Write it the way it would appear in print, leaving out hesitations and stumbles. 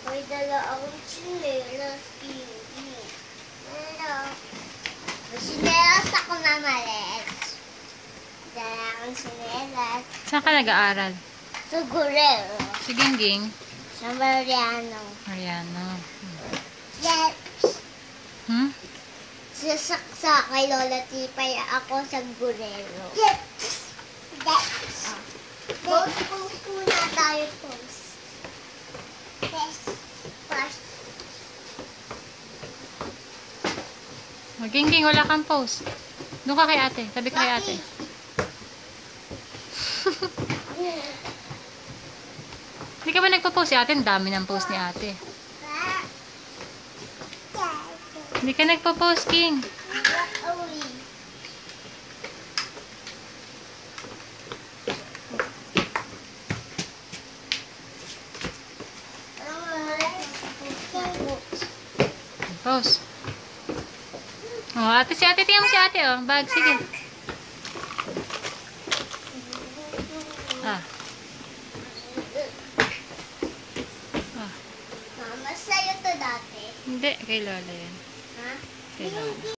May dala akong chinelas, Kingi. Ano? May chinelas ako na malis. Dala akong chinelas. Saan ka nag-aaral? Sa Gurero. Si Gingging? Sa Mariano. Mariano. Yes. Hmm? Sa kay Lola Tipay ako sa Gurero. Yes. Yes. Post muna tayo, post. Yes. Post. Gingging, wala kang post. Doon ka kay ate. Tabi ka kay ate. Hindi ka ba nagpo-post si ate? Ang dami ng post ni ate. Hindi ka nagpo-post, King. Post. Oh, ate si ate. Tingnan mo si ate, oh. Bag, sige. Ah. Mama, sa'yo to dati. Hindi, kay Lola yan. Ha? Kay Lola.